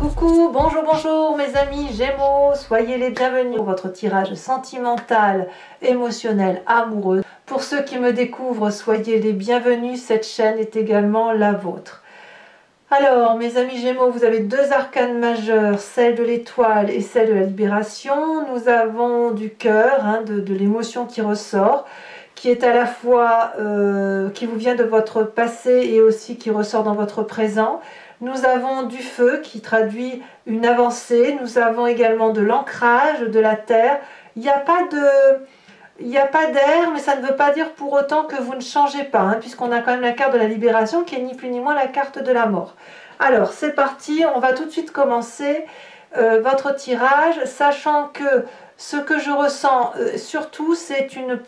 Coucou, bonjour, bonjour mes amis Gémeaux, soyez les bienvenus pour votre tirage sentimental, émotionnel, amoureux. Pour ceux qui me découvrent, soyez les bienvenus, cette chaîne est également la vôtre. Alors mes amis Gémeaux, vous avez deux arcanes majeures, celle de l'étoile et celle de la libération. Nous avons du cœur, de l'émotion qui ressort, qui est à la fois, qui vous vient de votre passé et aussi qui ressort dans votre présent. Nous avons du feu qui traduit une avancée. Nous avons également de l'ancrage, de la terre. Il n'y a pas d'air, mais ça ne veut pas dire pour autant que vous ne changez pas, puisqu'on a quand même la carte de la libération qui est ni plus ni moins la carte de la mort. Alors c'est parti, on va tout de suite commencer votre tirage, sachant que ce que je ressens surtout c'est une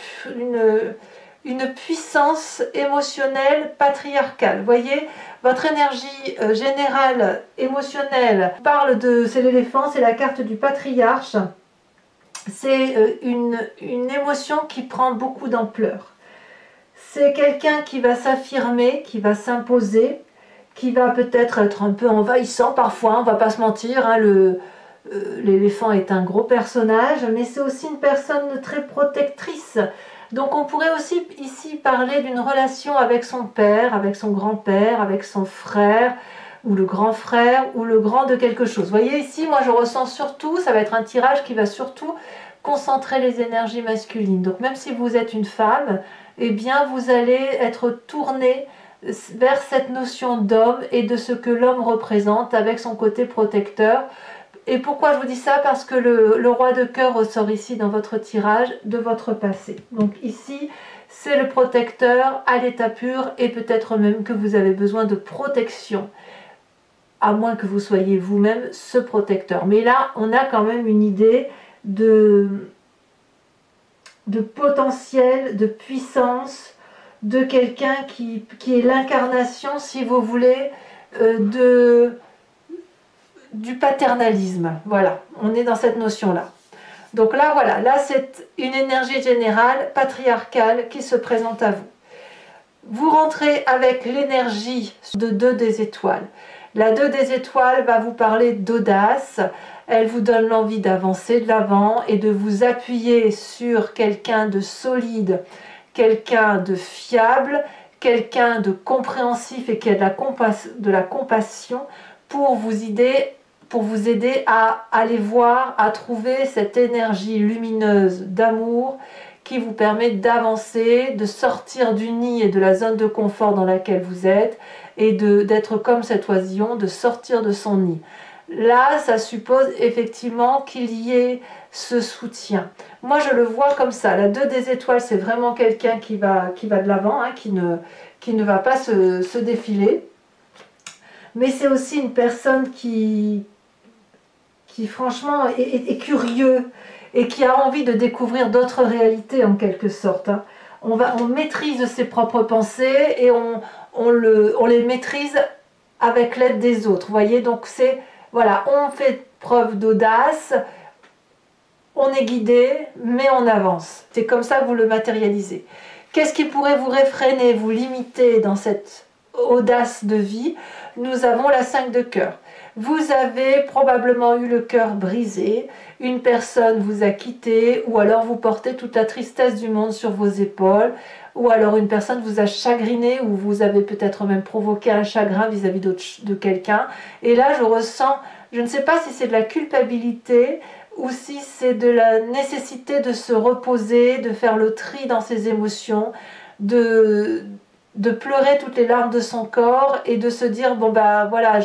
puissance émotionnelle patriarcale. Vous voyez, votre énergie générale émotionnelle parle de, c'est l'éléphant, c'est la carte du patriarche. C'est une émotion qui prend beaucoup d'ampleur. C'est quelqu'un qui va s'affirmer, qui va s'imposer, qui va peut-être être un peu envahissant parfois, on ne va pas se mentir, l'éléphant est un gros personnage, mais c'est aussi une personne très protectrice. Donc on pourrait aussi ici parler d'une relation avec son père, avec son grand-père, avec son frère, ou le grand frère, ou le grand de quelque chose. Vous voyez ici, moi je ressens surtout, ça va être un tirage qui va surtout concentrer les énergies masculines. Donc même si vous êtes une femme, eh bien vous allez être tourné vers cette notion d'homme et de ce que l'homme représente avec son côté protecteur. Et pourquoi je vous dis ça? Parce que le roi de cœur ressort ici dans votre tirage de votre passé. Donc ici, c'est le protecteur à l'état pur et peut-être même que vous avez besoin de protection, à moins que vous soyez vous-même ce protecteur. Mais là, on a quand même une idée de potentiel, de puissance, de quelqu'un qui est l'incarnation, si vous voulez, du paternalisme. Voilà, on est dans cette notion-là. Donc là, voilà, là c'est une énergie générale, patriarcale, qui se présente à vous. Vous rentrez avec l'énergie de 2 des étoiles. La 2 des étoiles va vous parler d'audace, elle vous donne l'envie d'avancer de l'avant et de vous appuyer sur quelqu'un de solide, quelqu'un de fiable, quelqu'un de compréhensif et qui a de la compassion pour vous aider à aller voir, à trouver cette énergie lumineuse d'amour qui vous permet d'avancer, de sortir du nid et de la zone de confort dans laquelle vous êtes et d'être comme cet oisillon, de sortir de son nid. Là, ça suppose effectivement qu'il y ait ce soutien. Moi, je le vois comme ça. La 2 des étoiles, c'est vraiment quelqu'un qui va de l'avant, qui ne va pas se défiler. Mais c'est aussi une personne qui franchement est curieux et qui a envie de découvrir d'autres réalités en quelque sorte. On maîtrise ses propres pensées et on les maîtrise avec l'aide des autres. Vous voyez, donc c'est, voilà, on fait preuve d'audace, on est guidé, mais on avance. C'est comme ça que vous le matérialisez. Qu'est-ce qui pourrait vous réfréner, vous limiter dans cette audace de vie? Nous avons la 5 de cœur. Vous avez probablement eu le cœur brisé, une personne vous a quitté, ou alors vous portez toute la tristesse du monde sur vos épaules, ou alors une personne vous a chagriné, ou vous avez peut-être même provoqué un chagrin vis-à-vis de quelqu'un. Et là, je ressens, je ne sais pas si c'est de la culpabilité, ou si c'est de la nécessité de se reposer, de faire le tri dans ses émotions, de pleurer toutes les larmes de son corps et de se dire, bon ben voilà,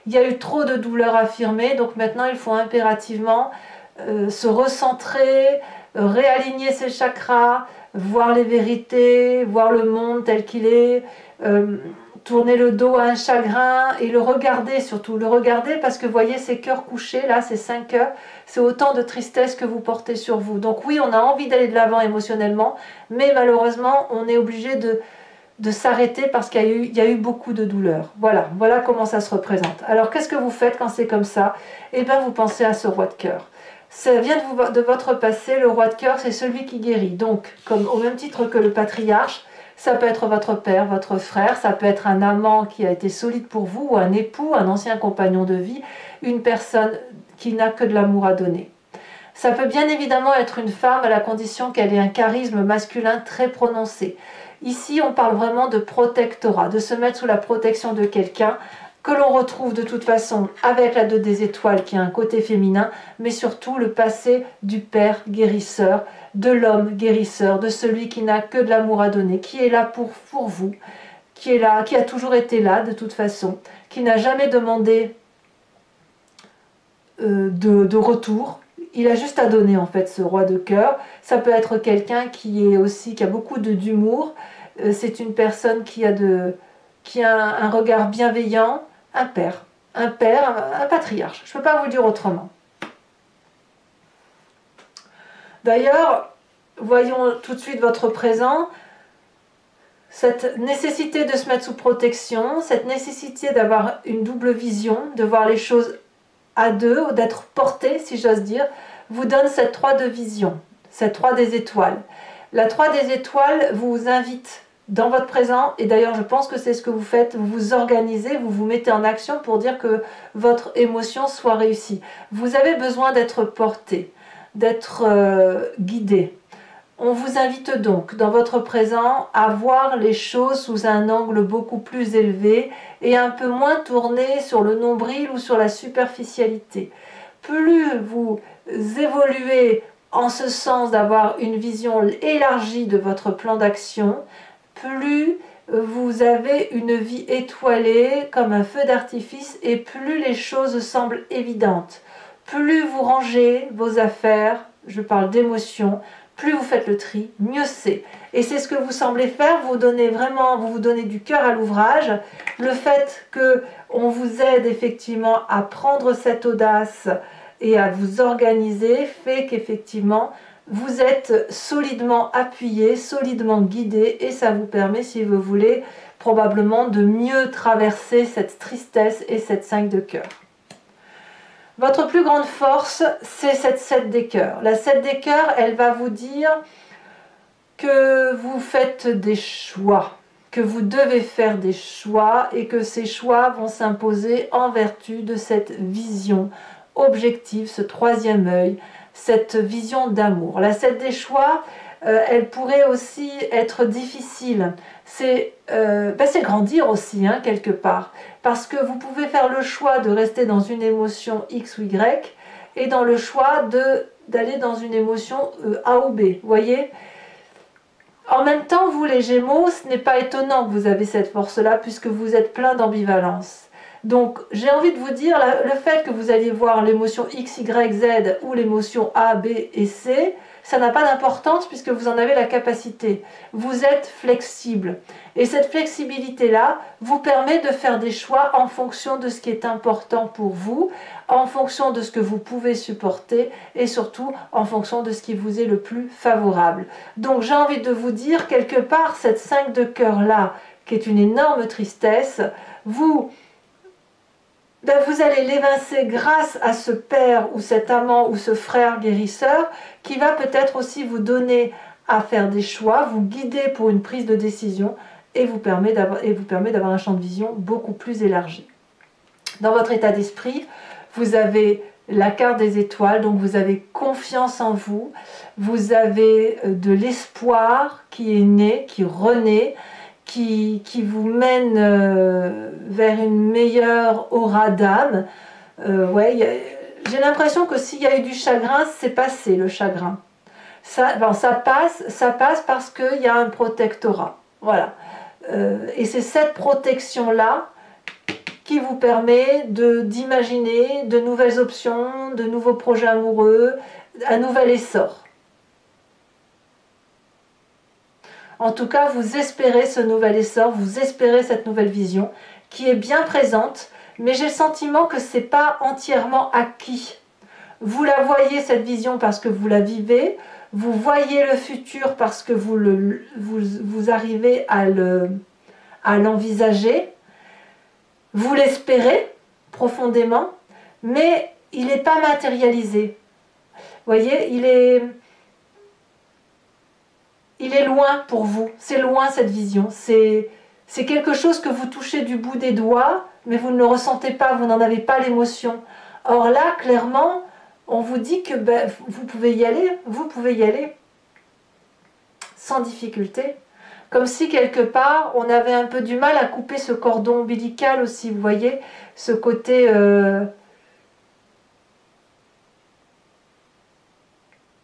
il y a eu trop de douleurs affirmées, donc maintenant il faut impérativement se recentrer, réaligner ses chakras, voir les vérités, voir le monde tel qu'il est, tourner le dos à un chagrin et le regarder, surtout le regarder, parce que vous voyez ces cœurs couchés, là, ces 5 cœurs, c'est autant de tristesse que vous portez sur vous. Donc oui, on a envie d'aller de l'avant émotionnellement, mais malheureusement, on est obligé de s'arrêter parce qu'il y a eu beaucoup de douleur. Voilà comment ça se représente. Alors qu'est-ce que vous faites quand c'est comme ça? Eh bien vous pensez à ce roi de cœur. Ça vient de votre passé, le roi de cœur c'est celui qui guérit. Donc comme au même titre que le patriarche, Ça peut être votre père, votre frère, ça peut être un amant qui a été solide pour vous, ou un époux, un ancien compagnon de vie, une personne qui n'a que de l'amour à donner. Ça peut bien évidemment être une femme à la condition qu'elle ait un charisme masculin très prononcé. Ici, on parle vraiment de protectorat, de se mettre sous la protection de quelqu'un que l'on retrouve de toute façon avec la 2 des étoiles qui a un côté féminin, mais surtout le passé du père guérisseur, de l'homme guérisseur, de celui qui n'a que de l'amour à donner, qui est là pour vous, qui est là, qui a toujours été là de toute façon, qui n'a jamais demandé de retour. Il a juste à donner en fait, ce roi de cœur. Ça peut être quelqu'un qui a beaucoup d'humour. C'est une personne qui a un regard bienveillant, un père, un patriarche. Je ne peux pas vous le dire autrement. D'ailleurs, voyons tout de suite votre présent. Cette nécessité de se mettre sous protection, cette nécessité d'avoir une double vision, de voir les choses à deux, ou d'être porté, si j'ose dire, vous donne cette 3 de vision, cette 3 des étoiles. La 3 des étoiles vous invite dans votre présent, et d'ailleurs je pense que c'est ce que vous faites, vous vous organisez, vous vous mettez en action pour dire que votre émotion soit réussie. Vous avez besoin d'être porté, d'être guidé. On vous invite donc dans votre présent à voir les choses sous un angle beaucoup plus élevé et un peu moins tourné sur le nombril ou sur la superficialité. Plus vous évoluez en ce sens d'avoir une vision élargie de votre plan d'action, plus vous avez une vie étoilée comme un feu d'artifice et plus les choses semblent évidentes. Plus vous rangez vos affaires, je parle d'émotions, plus vous faites le tri, mieux c'est. Et c'est ce que vous semblez faire, vous vous donnez du cœur à l'ouvrage. Le fait qu'on vous aide effectivement à prendre cette audace et à vous organiser fait qu'effectivement vous êtes solidement appuyé, solidement guidé et ça vous permet, si vous voulez, probablement de mieux traverser cette tristesse et cette 5 de cœur. Votre plus grande force, c'est cette 7 des cœurs. La 7 des cœurs, elle va vous dire que vous faites des choix, que vous devez faire des choix et que ces choix vont s'imposer en vertu de cette vision objective, ce 3e œil, cette vision d'amour. La 7 des choix, elle pourrait aussi être difficile. C'est grandir aussi, hein, quelque part. Parce que vous pouvez faire le choix de rester dans une émotion X ou Y et dans le choix d'aller dans une émotion A ou B. Vous voyez ? En même temps, vous les Gémeaux, ce n'est pas étonnant que vous avez cette force-là puisque vous êtes plein d'ambivalence. Donc, j'ai envie de vous dire, le fait que vous alliez voir l'émotion X, Y, Z ou l'émotion A, B et C, ça n'a pas d'importance puisque vous en avez la capacité. Vous êtes flexible. Et cette flexibilité-là vous permet de faire des choix en fonction de ce qui est important pour vous, en fonction de ce que vous pouvez supporter et surtout en fonction de ce qui vous est le plus favorable. Donc, j'ai envie de vous dire, quelque part, cette 5 de cœur-là, qui est une énorme tristesse, vous allez l'évincer grâce à ce père ou cet amant ou ce frère guérisseur qui va peut-être aussi vous donner à faire des choix, vous guider pour une prise de décision et vous permet d'avoir un champ de vision beaucoup plus élargi. Dans votre état d'esprit, vous avez la carte des étoiles, donc vous avez confiance en vous, vous avez de l'espoir qui est né, qui renaît, qui vous mène vers une meilleure aura d'âme. J'ai l'impression que s'il y a eu du chagrin, c'est passé le chagrin. Ça passe parce qu'il y a un protectorat. Voilà. Et c'est cette protection-là qui vous permet d'imaginer de nouvelles options, de nouveaux projets amoureux, un nouvel essor. En tout cas, vous espérez ce nouvel essor, vous espérez cette nouvelle vision qui est bien présente, mais j'ai le sentiment que ce n'est pas entièrement acquis. Vous la voyez, cette vision, parce que vous la vivez, vous voyez le futur parce que vous arrivez à l'envisager, vous l'espérez profondément, mais il n'est pas matérialisé. Vous voyez, il est loin pour vous, c'est loin cette vision, c'est quelque chose que vous touchez du bout des doigts, mais vous ne le ressentez pas, vous n'en avez pas l'émotion. Or là, clairement, on vous dit que ben, vous pouvez y aller sans difficulté. Comme si quelque part, on avait un peu du mal à couper ce cordon ombilical aussi, vous voyez, ce côté...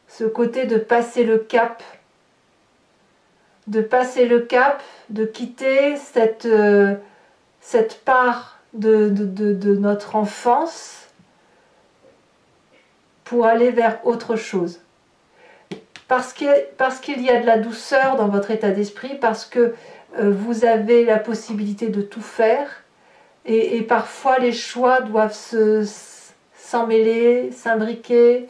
ce côté de passer le cap, de quitter cette part de notre enfance pour aller vers autre chose. Parce qu'il y a de la douceur dans votre état d'esprit, parce que vous avez la possibilité de tout faire, et parfois les choix doivent s'emmêler, s'imbriquer,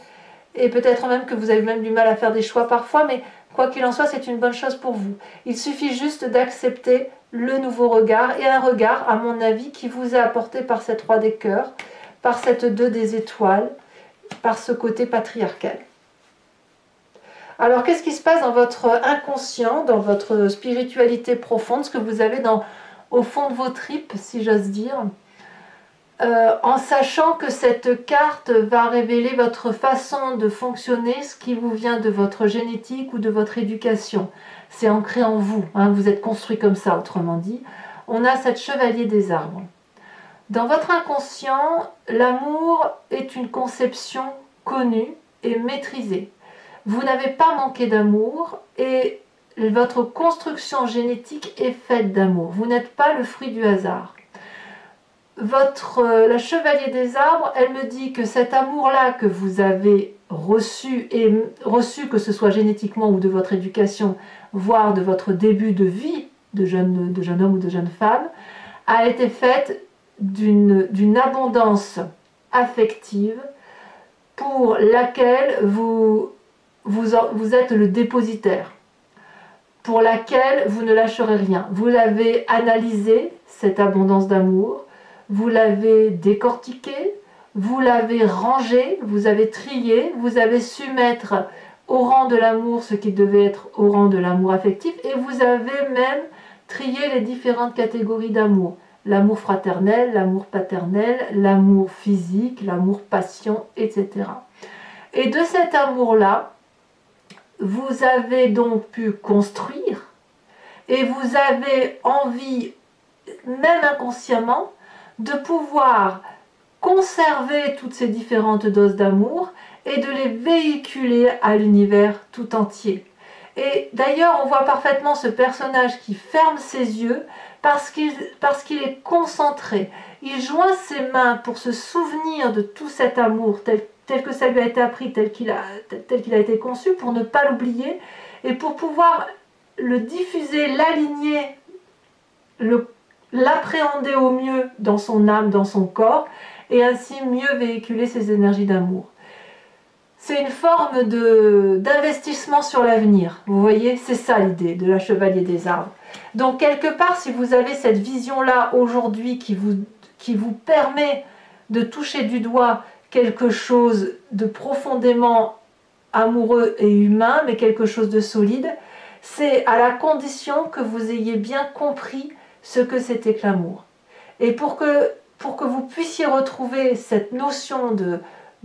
et peut-être même que vous avez même du mal à faire des choix parfois, mais quoi qu'il en soit, c'est une bonne chose pour vous. Il suffit juste d'accepter le nouveau regard, et un regard, à mon avis, qui vous est apporté par cette roi des cœurs, par cette 2 des étoiles, par ce côté patriarcal. Alors, qu'est-ce qui se passe dans votre inconscient, dans votre spiritualité profonde, ce que vous avez au fond de vos tripes, si j'ose dire, en sachant que cette carte va révéler votre façon de fonctionner, ce qui vous vient de votre génétique ou de votre éducation. C'est ancré en vous, hein, vous êtes construit comme ça, autrement dit. On a cette chevalier des arbres. Dans votre inconscient, l'amour est une conception connue et maîtrisée. Vous n'avez pas manqué d'amour et votre construction génétique est faite d'amour. Vous n'êtes pas le fruit du hasard. La chevalier des arbres, elle me dit que cet amour-là que vous avez reçu, que ce soit génétiquement ou de votre éducation, voire de votre début de vie de jeune homme ou de jeune femme, a été faite d'une abondance affective pour laquelle vous êtes le dépositaire, pour laquelle vous ne lâcherez rien. Vous l'avez analysé, cette abondance d'amour, vous l'avez décortiqué, vous l'avez rangé, vous avez trié, vous avez su mettre au rang de l'amour ce qui devait être au rang de l'amour affectif, et vous avez même trié les différentes catégories d'amour. L'amour fraternel, l'amour paternel, l'amour physique, l'amour passion, etc. Et de cet amour-là, vous avez donc pu construire, et vous avez envie, même inconsciemment, de pouvoir conserver toutes ces différentes doses d'amour et de les véhiculer à l'univers tout entier. Et d'ailleurs, on voit parfaitement ce personnage qui ferme ses yeux parce qu'il est concentré. Il joint ses mains pour se souvenir de tout cet amour tel que ça lui a été appris, tel qu'il a été conçu, pour ne pas l'oublier et pour pouvoir le diffuser, l'aligner, l'appréhender au mieux dans son âme, dans son corps, et ainsi mieux véhiculer ses énergies d'amour. C'est une forme d'investissement sur l'avenir. Vous voyez, c'est ça l'idée de la chevalier des arbres. Donc quelque part, si vous avez cette vision-là aujourd'hui qui vous permet de toucher du doigt quelque chose de profondément amoureux et humain, mais quelque chose de solide, c'est à la condition que vous ayez bien compris ce que c'était que l'amour. Et pour que vous puissiez retrouver cette notion de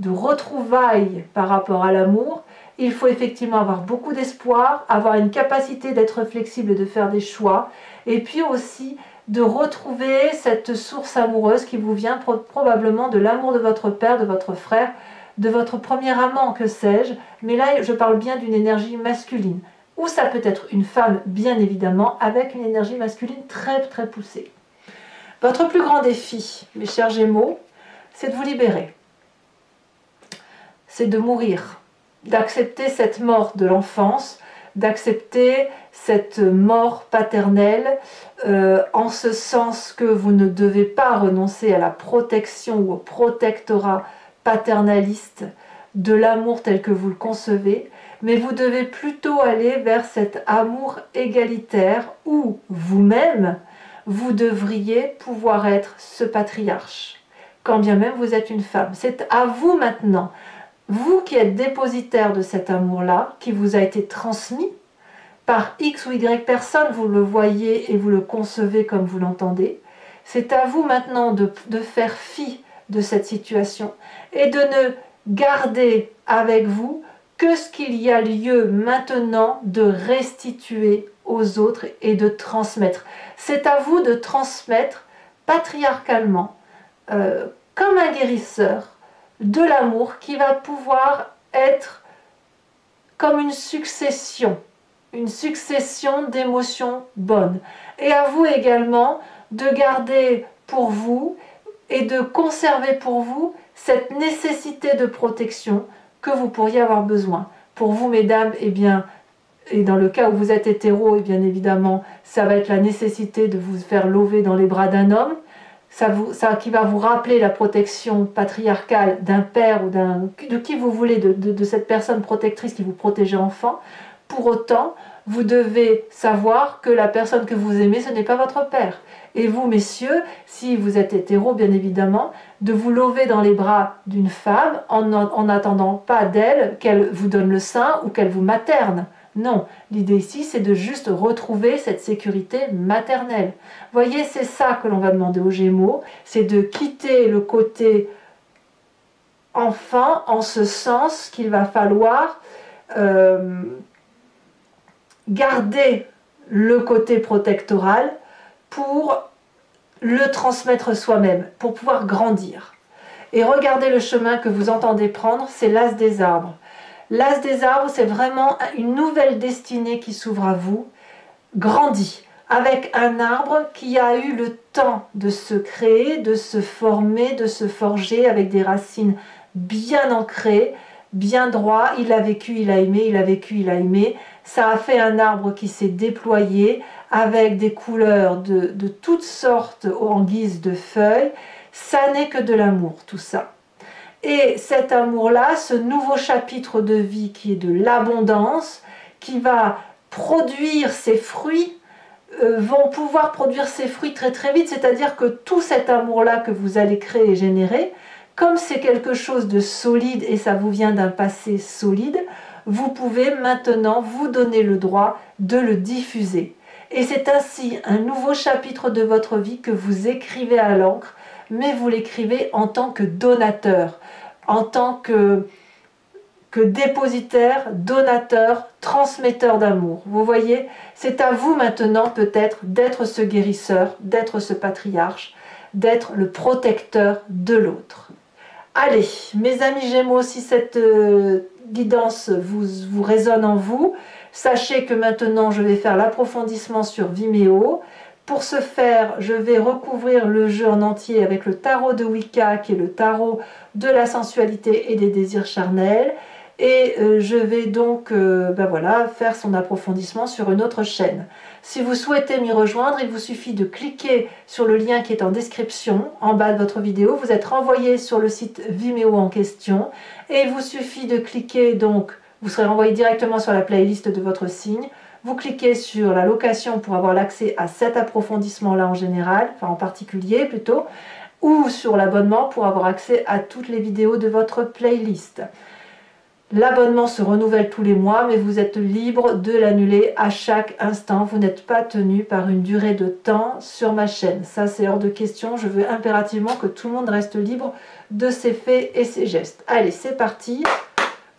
retrouvailles par rapport à l'amour, il faut effectivement avoir beaucoup d'espoir, avoir une capacité d'être flexible et de faire des choix, et puis aussi de retrouver cette source amoureuse qui vous vient probablement de l'amour de votre père, de votre frère, de votre premier amant, que sais-je, mais là je parle bien d'une énergie masculine. Ou ça peut être une femme, bien évidemment, avec une énergie masculine très très poussée. Votre plus grand défi, mes chers Gémeaux, c'est de vous libérer. C'est de mourir, d'accepter cette mort de l'enfance, d'accepter cette mort paternelle, en ce sens que vous ne devez pas renoncer à la protection ou au protectorat paternaliste de l'amour tel que vous le concevez, mais vous devez plutôt aller vers cet amour égalitaire où vous-même, vous devriez pouvoir être ce patriarche, quand bien même vous êtes une femme. C'est à vous maintenant, vous qui êtes dépositaire de cet amour-là, qui vous a été transmis, par X ou Y personne, vous le voyez et vous le concevez comme vous l'entendez. C'est à vous maintenant de faire fi de cette situation et de ne garder avec vous que ce qu'il y a lieu maintenant de restituer aux autres et de transmettre. C'est à vous de transmettre patriarcalement, comme un guérisseur, de l'amour qui va pouvoir être comme une succession d'émotions bonnes. Et à vous également de garder pour vous et de conserver pour vous cette nécessité de protection que vous pourriez avoir besoin. Pour vous, mesdames, eh bien, et dans le cas où vous êtes hétéro, et bien évidemment, ça va être la nécessité de vous faire lever dans les bras d'un homme, ça qui va vous rappeler la protection patriarcale d'un père ou de qui vous voulez, de cette personne protectrice qui vous protège enfant. Pour autant, vous devez savoir que la personne que vous aimez, ce n'est pas votre père. Et vous, messieurs, si vous êtes hétéro, bien évidemment, de vous lever dans les bras d'une femme en n'attendant pas d'elle qu'elle vous donne le sein ou qu'elle vous materne. Non, l'idée ici, c'est de juste retrouver cette sécurité maternelle. Voyez, c'est ça que l'on va demander aux Gémeaux, c'est de quitter le côté enfant, en ce sens qu'il va falloir garder le côté protectoral pour le transmettre soi-même, pour pouvoir grandir. Et regardez le chemin que vous entendez prendre, c'est l'as des arbres. L'as des arbres, c'est vraiment une nouvelle destinée qui s'ouvre à vous, grandie, avec un arbre qui a eu le temps de se créer, de se former, de se forger, avec des racines bien ancrées, bien droit, il a vécu, il a aimé, il a vécu, il a aimé. Ça a fait un arbre qui s'est déployé avec des couleurs de toutes sortes en guise de feuilles. Ça n'est que de l'amour, tout ça. Et cet amour-là, ce nouveau chapitre de vie qui est de l'abondance, qui va produire ses fruits, vont pouvoir produire ses fruits très très vite, c'est-à-dire que tout cet amour-là que vous allez créer et générer, comme c'est quelque chose de solide et ça vous vient d'un passé solide, vous pouvez maintenant vous donner le droit de le diffuser. Et c'est ainsi un nouveau chapitre de votre vie que vous écrivez à l'encre, mais vous l'écrivez en tant que donateur, en tant que dépositaire, donateur, transmetteur d'amour. Vous voyez, c'est à vous maintenant peut-être d'être ce guérisseur, d'être ce patriarche, d'être le protecteur de l'autre. Allez, mes amis Gémeaux, si cette guidance vous résonne en vous, sachez que maintenant je vais faire l'approfondissement sur Vimeo. Pour ce faire, je vais recouvrir le jeu en entier avec le tarot de Wicca, qui est le tarot de la sensualité et des désirs charnels. Et je vais donc voilà, faire son approfondissement sur une autre chaîne. Si vous souhaitez m'y rejoindre, il vous suffit de cliquer sur le lien qui est en description, en bas de votre vidéo. Vous êtes renvoyé sur le site Vimeo en question. Et il vous suffit de cliquer, donc, vous serez renvoyé directement sur la playlist de votre signe. Vous cliquez sur la location pour avoir l'accès à cet approfondissement-là en général, enfin en particulier plutôt, ou sur l'abonnement pour avoir accès à toutes les vidéos de votre playlist. L'abonnement se renouvelle tous les mois, mais vous êtes libre de l'annuler à chaque instant. Vous n'êtes pas tenu par une durée de temps sur ma chaîne. Ça, c'est hors de question. Je veux impérativement que tout le monde reste libre de ses faits et ses gestes. Allez, c'est parti.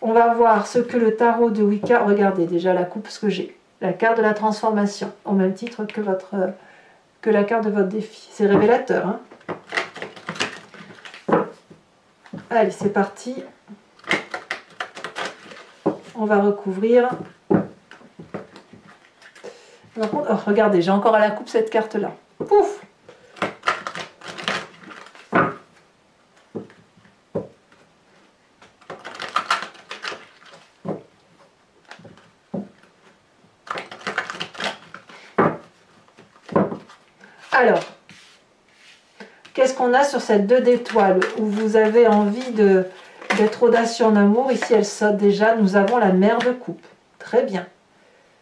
On va voir ce que le tarot de Wicca... Regardez déjà la coupe, ce que j'ai. La carte de la transformation, au même titre que la carte de votre défi. C'est révélateur, hein. Allez, c'est parti. On va recouvrir. Par contre, oh, regardez, j'ai encore à la coupe cette carte-là. Pouf! Alors, qu'est-ce qu'on a sur cette 2 d'étoiles où vous avez envie d'être audacieux en amour? Ici, elle saute déjà. Nous avons la mère de coupe. Très bien.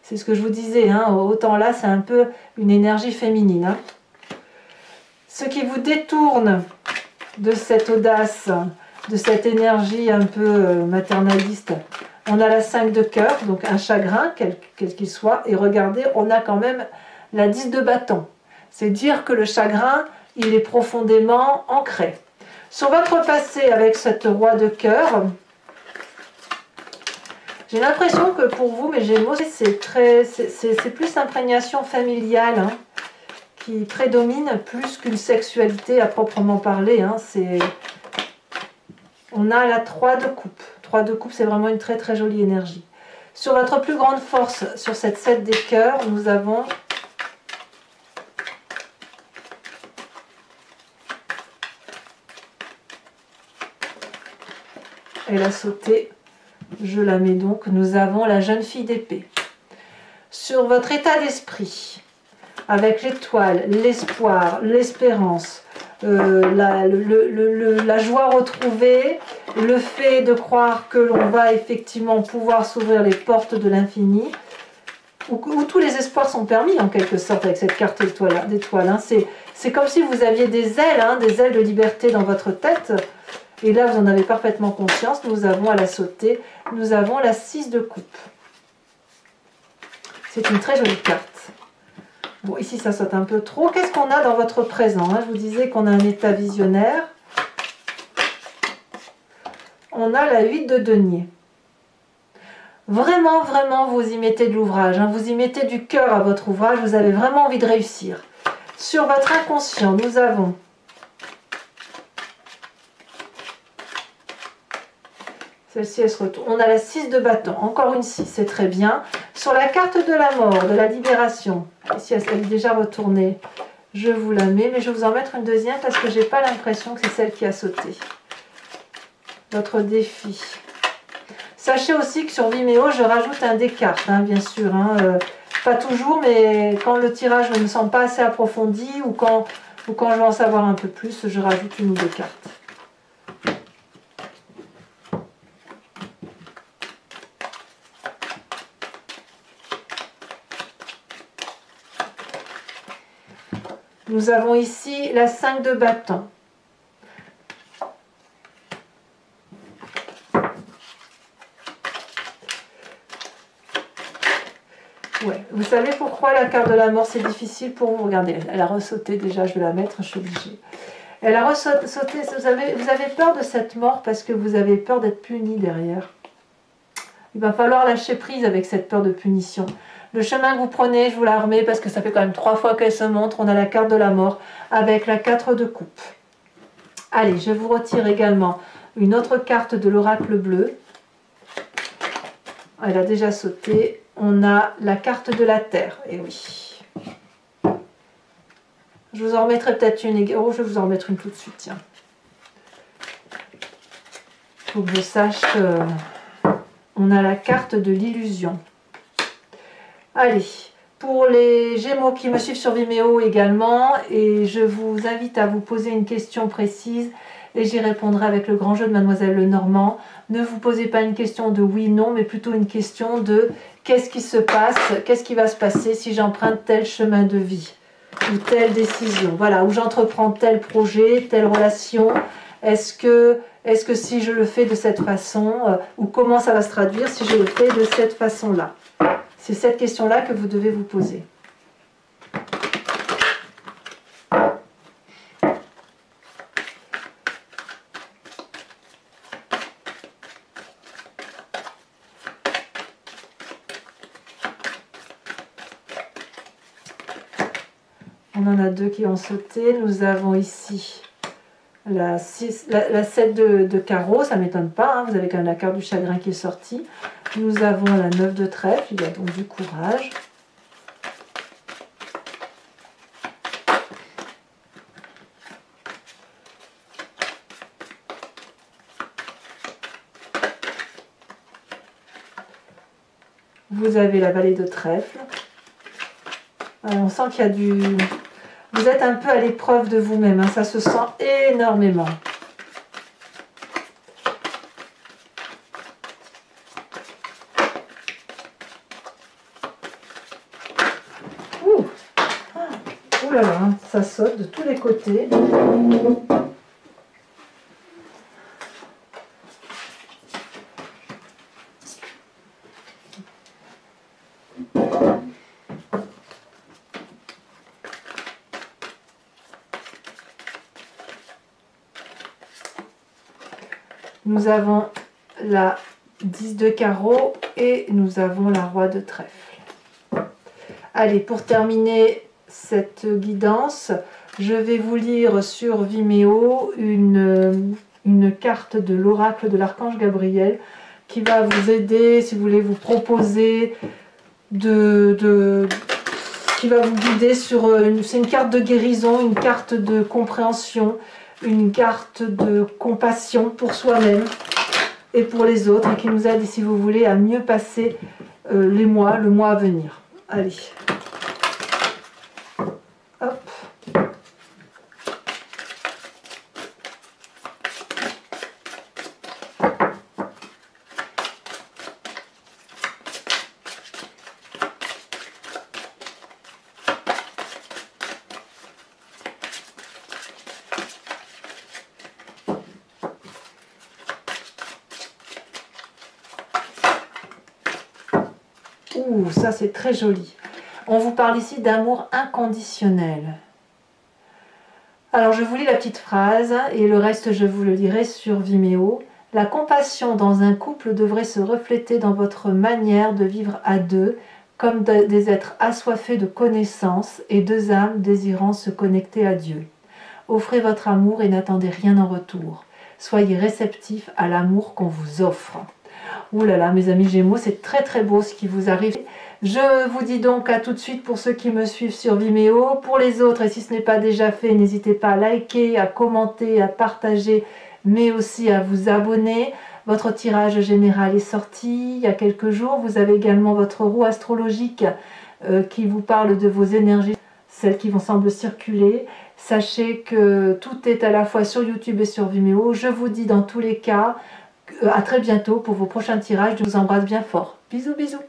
C'est ce que je vous disais. Hein, autant là, c'est un peu une énergie féminine. Hein. Ce qui vous détourne de cette audace, de cette énergie un peu maternaliste, On a la 5 de cœur, donc un chagrin, quel qu'il soit. Et regardez, on a quand même la 10 de bâton. C'est dire que le chagrin, il est profondément ancré. Sur votre passé avec cette roi de cœur, j'ai l'impression que pour vous, mes Gémeaux, c'est plus l'imprégnation familiale hein, qui prédomine plus qu'une sexualité à proprement parler. Hein, on a la 3 de coupe. 3 de coupe, c'est vraiment une très très jolie énergie. Sur votre plus grande force, sur cette 7 des cœurs, nous avons elle a sauté, je la mets donc, nous avons la jeune fille d'épée. Sur votre état d'esprit, avec l'étoile, l'espoir, l'espérance, la joie retrouvée, le fait de croire que l'on va effectivement pouvoir s'ouvrir les portes de l'infini, où tous les espoirs sont permis en quelque sorte avec cette carte d'étoile. Hein. C'est comme si vous aviez des ailes de liberté dans votre tête. Et là, vous en avez parfaitement conscience. Nous avons à la sauter, nous avons la 6 de coupe. C'est une très jolie carte. Bon, ici, ça saute un peu trop. Qu'est-ce qu'on a dans votre présent hein? Je vous disais qu'on a un état visionnaire. On a la 8 de denier. Vraiment, vraiment, vous y mettez de l'ouvrage. Hein? Vous y mettez du cœur à votre ouvrage. Vous avez vraiment envie de réussir. Sur votre inconscient, nous avons celle-ci, elle se retourne. On a la 6 de bâton. Encore une 6, c'est très bien. Sur la carte de la mort, de la libération, ici, elle est déjà retournée. Je vous la mets, mais je vais vous en mettre une deuxième parce que je n'ai pas l'impression que c'est celle qui a sauté. Votre défi. Sachez aussi que sur Vimeo, je rajoute un des cartes, hein, bien sûr. Hein, pas toujours, mais quand le tirage ne me semble pas assez approfondi ou quand je veux en savoir un peu plus, je rajoute une ou deux cartes. Nous avons ici la 5 de bâton. Ouais. Vous savez pourquoi la carte de la mort c'est difficile pour vous? Regardez, elle a ressauté déjà, je vais la mettre, je suis obligée. Elle a ressauté, vous avez peur de cette mort parce que vous avez peur d'être puni derrière. Il va falloir lâcher prise avec cette peur de punition. Le chemin que vous prenez, je vous la remets parce que ça fait quand même 3 fois qu'elle se montre. On a la carte de la mort avec la 4 de coupe. Allez, je vous retire également une autre carte de l'oracle bleu. Elle a déjà sauté. On a la carte de la terre. Et oui. Je vous en remettrai peut-être une. Oh, je vais vous en remettre une tout de suite. Tiens. Il faut que je sache. On a la carte de l'illusion. Allez, pour les Gémeaux qui me suivent sur Vimeo également, et je vous invite à vous poser une question précise et j'y répondrai avec le grand jeu de Mademoiselle Lenormand. Ne vous posez pas une question de oui, non, mais plutôt une question de qu'est-ce qui se passe, qu'est-ce qui va se passer si j'emprunte tel chemin de vie ou telle décision, voilà, ou j'entreprends tel projet, telle relation. Est-ce que si je le fais de cette façon, ou comment ça va se traduire si je le fais de cette façon-là? C'est cette question-là que vous devez vous poser. On en a deux qui ont sauté. Nous avons ici la 7 de carreau, ça ne m'étonne pas, hein, vous avez quand même la carte du chagrin qui est sortie. Nous avons la 9 de trèfle, il y a donc du courage. Vous avez la vallée de trèfle. On sent qu'il y a du... Vous êtes un peu à l'épreuve de vous-même, hein, ça se sent énormément. Ouh, ouh là là, ça saute de tous les côtés. Nous avons la 10 de carreau et nous avons la roi de trèfle. Allez, pour terminer cette guidance, je vais vous lire sur Vimeo une carte de l'oracle de l'archange Gabriel qui va vous aider, si vous voulez vous proposer qui va vous guider sur... c'est une carte de guérison, une carte de compréhension, une carte de compassion pour soi-même et pour les autres, et qui nous aide, si vous voulez, à mieux passer le mois à venir. Allez. Hop. Ouh, ça c'est très joli. On vous parle ici d'amour inconditionnel. Alors je vous lis la petite phrase et le reste je vous le lirai sur Vimeo. La compassion dans un couple devrait se refléter dans votre manière de vivre à deux, comme des êtres assoiffés de connaissances et deux âmes désirant se connecter à Dieu. Offrez votre amour et n'attendez rien en retour. Soyez réceptifs à l'amour qu'on vous offre. Ouh là là, mes amis Gémeaux, c'est très très beau ce qui vous arrive. Je vous dis donc à tout de suite pour ceux qui me suivent sur Vimeo. Pour les autres, et si ce n'est pas déjà fait, n'hésitez pas à liker, à commenter, à partager, mais aussi à vous abonner. Votre tirage général est sorti il y a quelques jours. Vous avez également votre roue astrologique qui vous parle de vos énergies, celles qui vont sembler circuler. Sachez que tout est à la fois sur YouTube et sur Vimeo. Je vous dis dans tous les cas, à très bientôt pour vos prochains tirages. Je vous embrasse bien fort. Bisous, bisous.